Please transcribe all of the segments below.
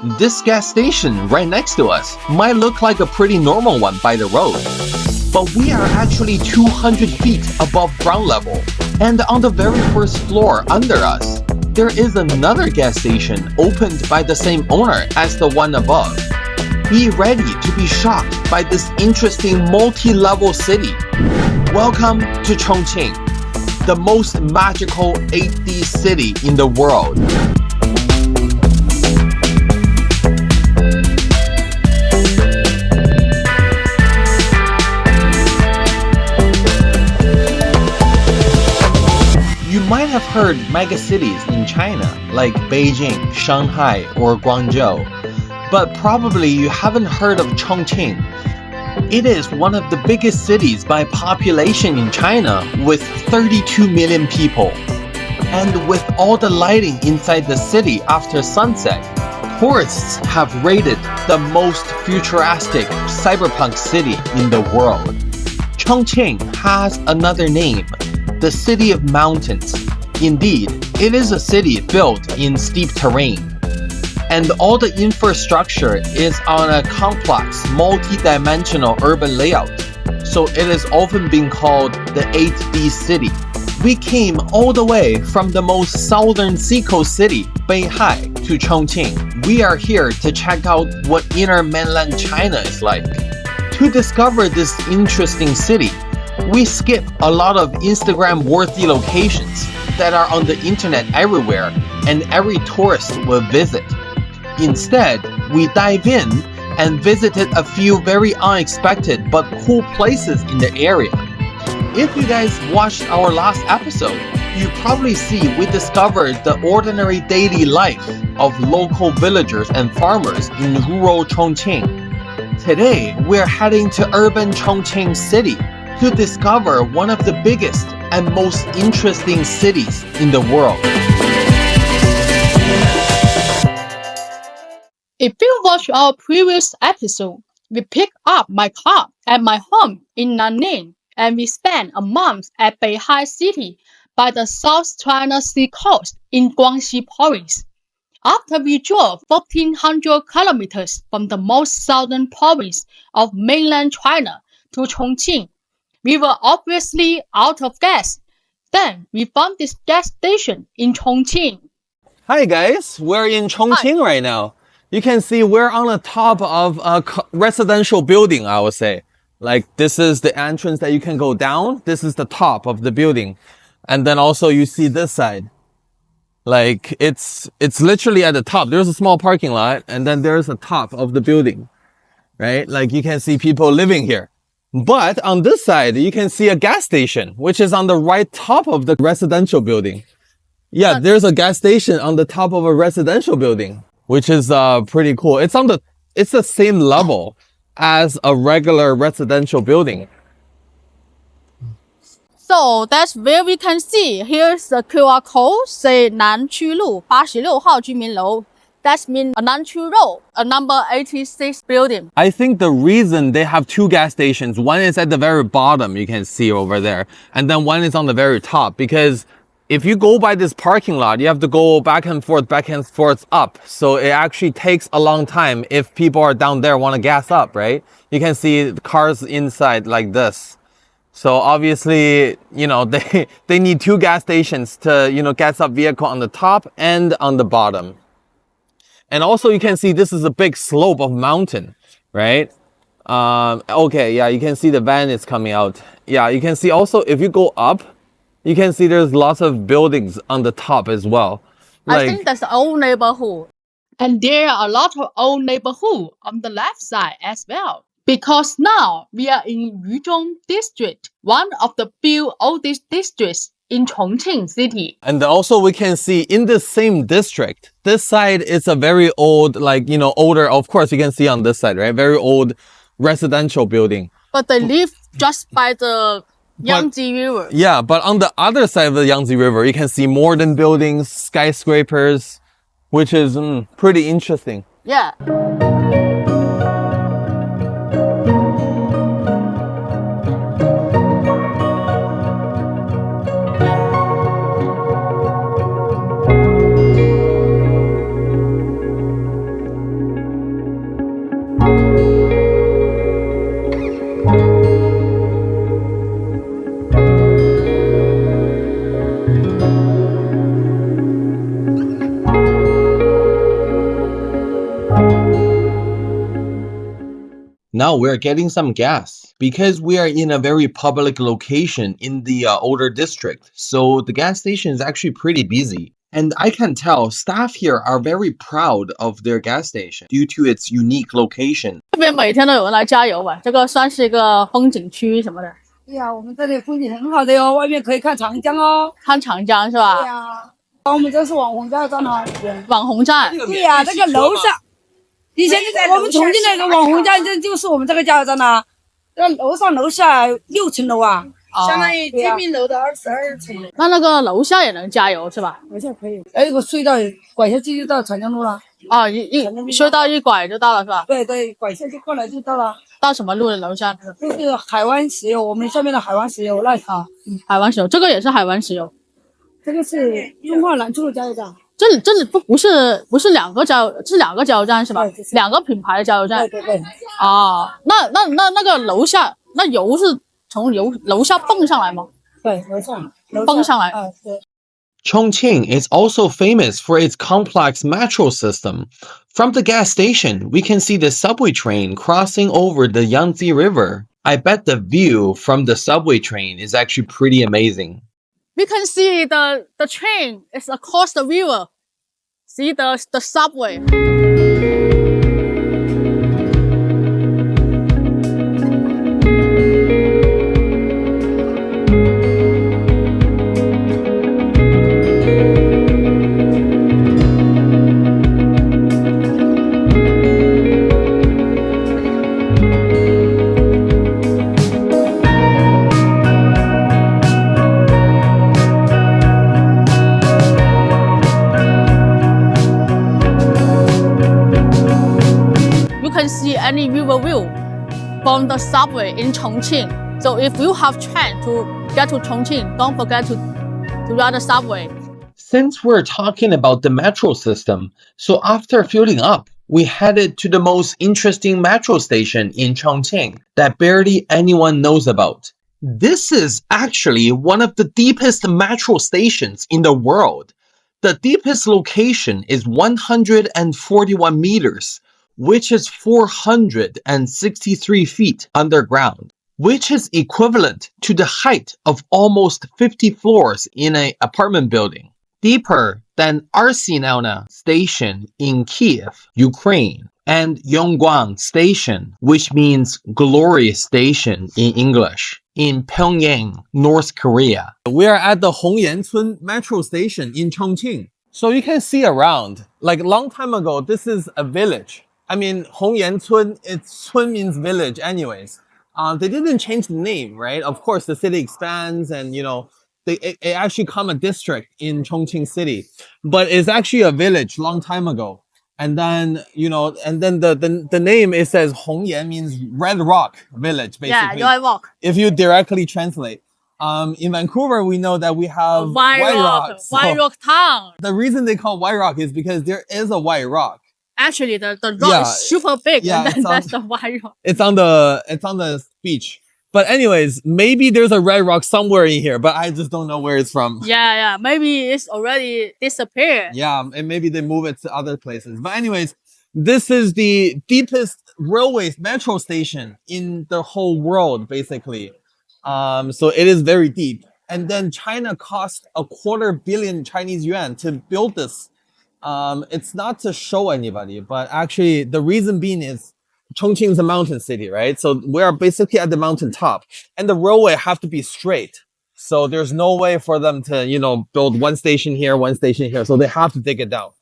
This gas station right next to us might look like a pretty normal one by the road, but we are actually 200 feet above ground level, and on the very first floor under us, there is another gas station opened by the same owner as the one above. Be ready to be shocked by this interesting multi-level city. Welcome to Chongqing, the most magical 8D city in the world. You might have heard megacities in China like Beijing, Shanghai, or Guangzhou, but probably you haven't heard of Chongqing. It is one of the biggest cities by population in China with 32 million people. And with all the lighting inside the city after sunset, tourists have rated the most futuristic cyberpunk city in the world. Chongqing has another name, the City of Mountains. Indeed, it is a city built in steep terrain. And all the infrastructure is on a complex, multi-dimensional urban layout, so it is often being called the 8D city. We came all the way from the most southern seacoast city, Beihai, to Chongqing. We are here to check out what inner mainland China is like. To discover this interesting city, we skip a lot of Instagram-worthy locations that are on the internet everywhere and every tourist will visit. Instead, we dive in and visited a few very unexpected but cool places in the area. If you guys watched our last episode, you probably see we discovered the ordinary daily life of local villagers and farmers in rural Chongqing. Today, we're heading to Urban Chongqing City to discover one of the biggest and most interesting cities in the world. If you watched our previous episode, we picked up my car at my home in Nanning and we spent a month at Beihai City by the South China Sea coast in Guangxi province. After we drove 1,400 kilometers from the most southern province of mainland China to Chongqing, we were obviously out of gas. Then we found this gas station in Chongqing. Hi guys, we're in Chongqing right now. You can see we're on the top of a residential building, I would say. Like this is the entrance that you can go down. This is the top of the building. And then also you see this side. Like it's literally at the top. There's a small parking lot and then there's the top of the building, right? Like you can see people living here. But on this side, you can see a gas station, which is on the right top of the residential building. Yeah, there's a gas station on the top of a residential building, which is pretty cool. It's the same level as a regular residential building. So that's where we can see. Here's the QR code, say Nanqu Lu 86号居民楼. That means Nanqu Road, a number 86 building. I think the reason they have two gas stations, one is at the very bottom, you can see over there, and then one is on the very top, because if you go by this parking lot, you have to go back and forth up. So it actually takes a long time if people are down there want to gas up, right? You can see the cars inside like this. So obviously, they need two gas stations to, gas up vehicle on the top and on the bottom. And also you can see this is a big slope of mountain, right? Okay, yeah, you can see the van is coming out. Yeah, you can see also if you go up, you can see there's lots of buildings on the top as well. I think that's the old neighborhood. And there are a lot of old neighborhood on the left side as well. Because now we are in Yuzhong district, one of the few oldest districts in Chongqing city. And also we can see in the same district, this side is a very old, older, of course you can see on this side, right? Very old residential building. But they live just by the Yangtzeriver. Yeah, but on the other side of the Yangtzeriver, you can see modern buildings, skyscrapers, which is pretty interesting. Yeah. Now we're getting some gas because we are in a very public location in the older district. So the gas station is actually pretty busy. And I can tell staff here are very proud of their gas station due to its unique location. 这边每天都有人来加油吧？这个算是一个风景区什么的。对呀，我们这里风景很好的哟，外面可以看长江哦。看长江是吧？对呀，我们这是网红加油站哦。网红站。对呀，这个楼上，以前我们重庆那个网红加油站就是我们这个加油站呐。这楼上楼下6层楼啊，相当于居民楼的22层。那个楼下也能加油是吧？楼下可以。还有个隧道，拐下去就到长江路了。啊，隧道一拐就到了是吧？对对，拐下去过来就到了。到什么路的楼下？就是海湾石油，我们下面的海湾石油那啊，海湾石油，这个也是海湾石油。这个是雍化南处的加油站。这里不是两个加油，是2个加油站是吧？2个品牌的加油站。对对对。啊，那个楼下那油是从楼下蹦上来吗？对，楼上蹦上来。对。Chongqing is also famous for its complex metro system. From the gas station, we can see the subway train crossing over the Yangtzeriver. I bet the view from the subway train is actually pretty amazing. We can see the train is across the river. See the subway. See any river view from the subway in Chongqing. So if you have train to get to Chongqing, don't forget to ride the subway. Since we're talking about the metro system, so after filling up, we headed to the most interesting metro station in Chongqing that barely anyone knows about. This is actually one of the deepest metro stations in the world. The deepest location is 141 meters, which is 463 feet underground, which is equivalent to the height of almost 50 floors in an apartment building. Deeper than Arsenalna Station in Kiev, Ukraine, and Yongguang Station, which means glorious station in English, in Pyongyang, North Korea. We are at the Hongyancun metro station in Chongqing. So you can see around, like a long time ago, this is a village. I mean, Hongyancun, Cun means village anyways. They didn't change the name, right? Of course, the city expands and, you know, it actually become a district in Chongqing city. But it's actually a village long time ago. And then, you know, and then the name, it says Hongyan means Red Rock Village, basically. Yeah, Red Rock. If you directly translate. In Vancouver, we know that we have whiterock. Whiterock town. The reason they call whiterock is because there is a white rock. Actually, the rock is super big, and then that's the white rock. It's on the beach. But anyways, maybe there's a red rock somewhere in here, but I just don't know where it's from. Yeah. Maybe it's already disappeared. Yeah, and maybe they move it to other places. But anyways, this is the deepest railway metro station in the whole world, basically. So it is very deep. And then China cost 250 million Chinese yuan to build this. It's not to show anybody, but actually the reason being is Chongqing is a mountain city, right? So we are basically at the mountain top, and the railway have to be straight. So there's no way for them to, you know, build one station here, one station here. So they have to dig it down.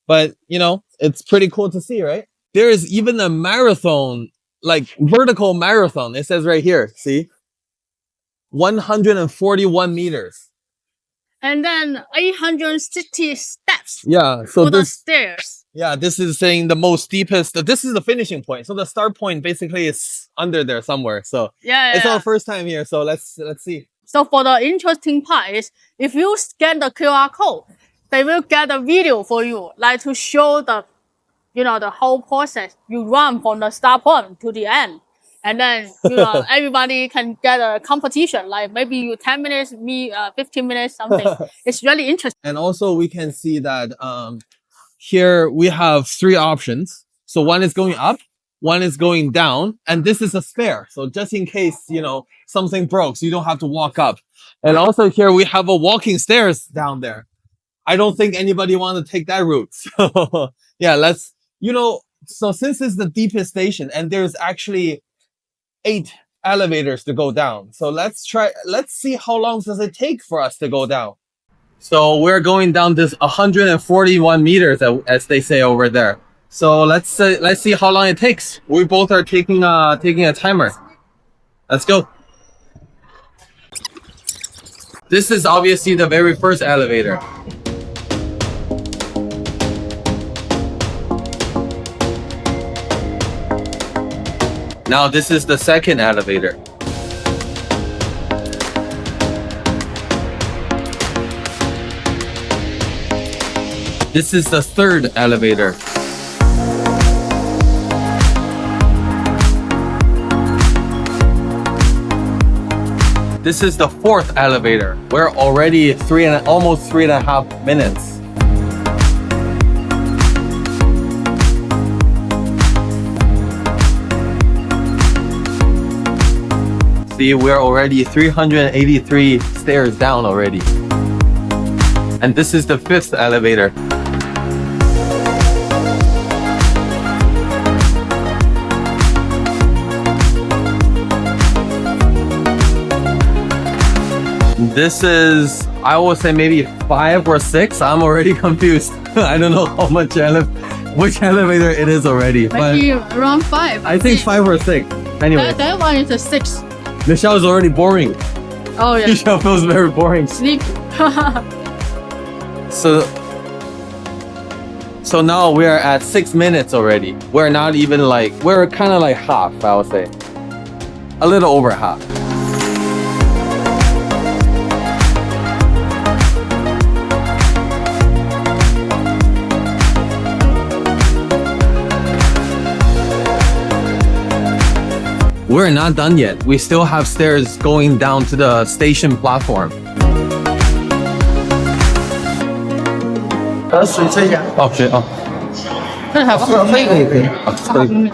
But, you know, it's pretty cool to see, right? There is even a marathon, like vertical marathon. It says right here, see? 141 meters. And then 860 steps. Yeah. So the stairs. Yeah, this is saying the most steepest. This is the finishing point. So the start point basically is under there somewhere. So it's our first time here. So let's see. So for the interesting part is, if you scan the QR code, they will get a video for you, like to show the, you know, the whole process. You run from the start point to the end. And then, you know, everybody can get a competition, like maybe you 10 minutes, me 15 minutes, something. It's really interesting. And also we can see that here we have 3 options. So one is going up, one is going down, and this is a spare. So just in case, you know, something broke, so you don't have to walk up. And also here we have a walking stairs down there. I don't think anybody want to take that route. So yeah, let's, you know, so since it's the deepest station and there's actually 8 elevators to go down. So let's see how long does it take for us to go down. So we're going down this 141 meters, as they say over there. So let's see how long it takes. We both are taking a timer. Let's go. This is obviously the very first elevator. Now this is the second elevator. This is the third elevator. This is the fourth elevator. We're already almost 3.5 minutes. See, we're already 383 stairs down already. And this is the fifth elevator. This is, I would say maybe 5 or 6. I'm already confused. I don't know which elevator it is already. Maybe around 5. I think 5 or 6. Anyway, That one is a 6. Michelle is already boring. Oh yeah. Michelle feels very boring. Sleep. So now we are at 6 minutes already. We're not even like, we're kind of like half, I would say. A little over half. We're not done yet. We still have stairs going down to the station platform. Oh, shit. Oh. 这还不错，可以。可以。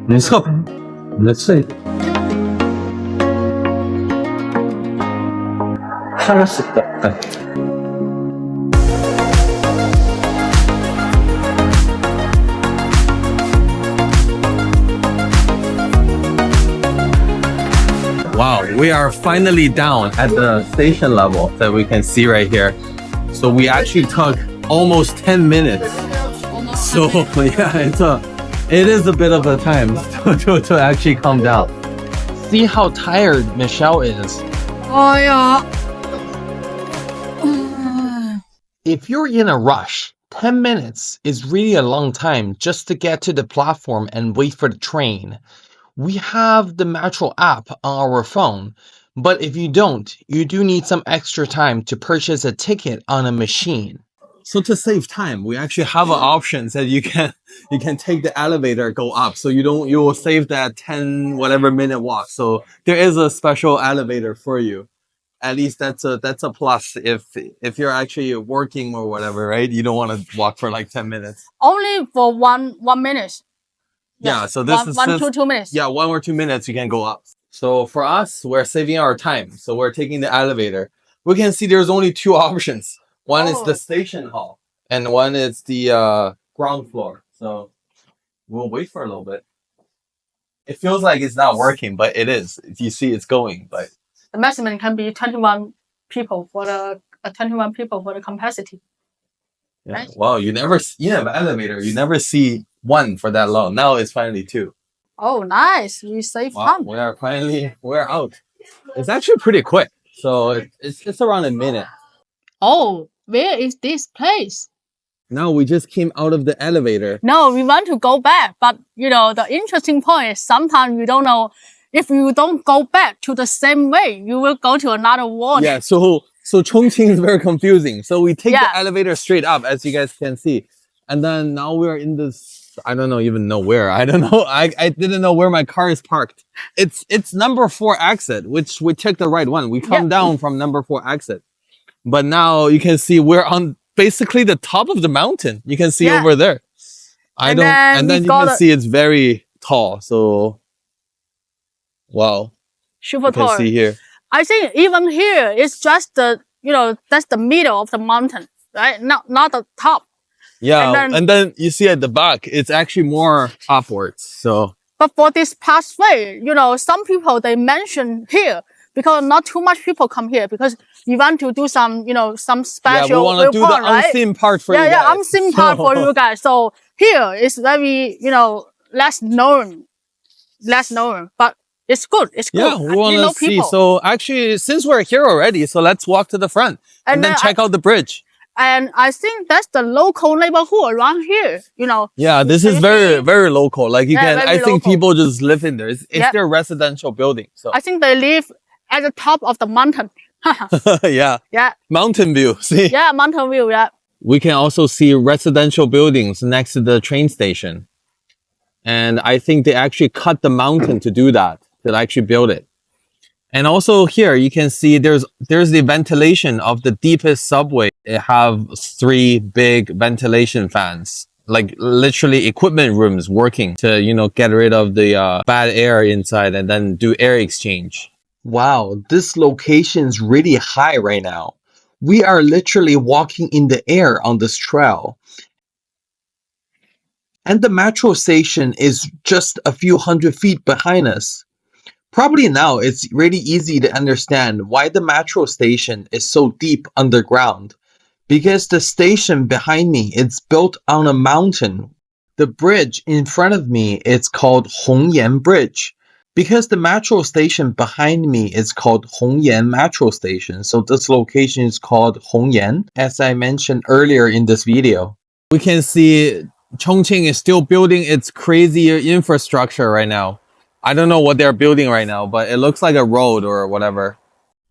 你侧拍，你的侧。看着是的，对。Wow, we are finally down at the station level that we can see right here. So we actually took almost 10 minutes. So yeah, it is a bit of a time to actually come down. See how tired Michelle is. Oh yeah. If you're in a rush, 10 minutes is really a long time just to get to the platform and wait for the train. We have the Metro app on our phone, but if you don't, you do need some extra time to purchase a ticket on a machine. So to save time, we actually have an option that you can take the elevator, go up. So you will save that 10 whatever minute walk. So there is a special elevator for you. At least that's a plus if you're actually working or whatever, right? You don't want to walk for like 10 minutes. Only for one minute. Yeah, so this is 1 to 2 minutes. Yeah, 1 or 2 minutes you can go up. So for us, we're saving our time. So we're taking the elevator. We can see there's only 2 options. One is the station hall, and one is the ground floor. So we'll wait for a little bit. It feels like it's not working, but it is. You see, it's going. But The maximum can be 21 people for the capacity. yeah. Right. Wow, you have an elevator. You never see one for that long. Now it's finally 2. Oh, nice. We save Wow, time. we're out. It's actually pretty quick. So it's around a minute. Oh, where is this place? Now we just came out of the elevator. No, we want to go back. But, the interesting point is sometimes you don't know if you don't go back to the same way, you will go to another world. Yeah, so Chongqing is very confusing. So we take the elevator straight up, as you guys can see. And then now we're in this, I don't even know where. I don't know. I didn't know where my car is parked. It's number 4 exit, which we took the right one. We come down from number 4 exit. But now you can see we're on basically the top of the mountain. You can see over there. And then you can see it's very tall. So, wow. Super You can tall. see here. I think even here it's just the, that's the middle of the mountain, right? Not the top. Yeah, and then you see at the back, it's actually more upwards. So, but for this pathway, some people they mention here because not too much people come here because you want to do some, some special. yeah, we want to do the unseen part for you guys. Yeah, unseen part for you guys. So here is very, less known, but it's good. It's good. Yeah, we want to see. So actually, since we're here already, so let's walk to the front and then check out the bridge. And I think that's the local neighborhood around here, Yeah, this is very, very local. Like I think people just live in there. It's their residential building. So I think they live at the top of the mountain. Yeah. Yeah. Mountain view. See? Yeah, mountain view. Yeah. We can also see residential buildings next to the train station. And I think they actually cut the mountain to do that, to actually build it. And also here you can see there's the ventilation of the deepest subway. It have 3 big ventilation fans, like literally equipment rooms working to, get rid of the bad air inside and then do air exchange. Wow, this location is really high right now. We are literally walking in the air on this trail. And the metro station is just a few hundred feet behind us. Probably now it's really easy to understand why the metro station is so deep underground. Because the station behind me is built on a mountain. The bridge in front of me is called Hongyan Bridge. Because the metro station behind me is called Hongyan Metro Station. So this location is called Hongyan, as I mentioned earlier in this video. We can see Chongqing is still building its crazy infrastructure right now. I don't know what they're building right now, but it looks like a road or whatever.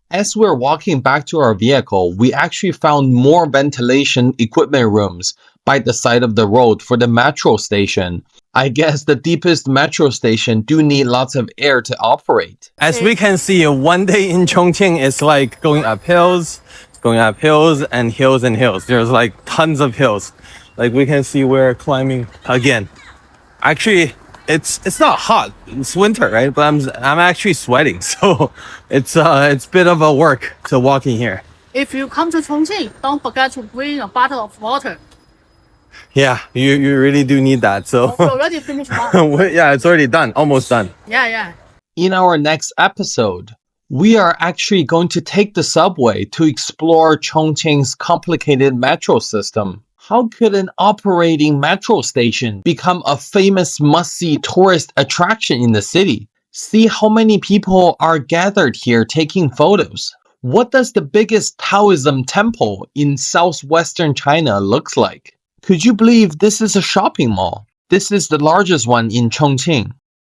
As we're walking back to our vehicle, we actually found more ventilation equipment rooms by the side of the road for the metro station. I guess the deepest metro station do need lots of air to operate. As we can see, one day in Chongqing is like going up hills and hills and hills. There's like tons of hills. Like we can see we're climbing again. Actually, it's not hot. It's winter, right? But I'm actually sweating, so it's a bit of a work to walk in here. If you come to Chongqing, don't forget to bring a bottle of water. Yeah, you really do need that. So we already finished one. Yeah, it's already done, almost done. Yeah. In our next episode, we are actually going to take the subway to explore Chongqing's complicated metro system. How could an operating metro station become a famous must-see tourist attraction in the city? See how many people are gathered here taking photos. What does the biggest Taoism temple in southwestern China looks like? Could you believe this is a shopping mall? This is the largest one in Chongqing.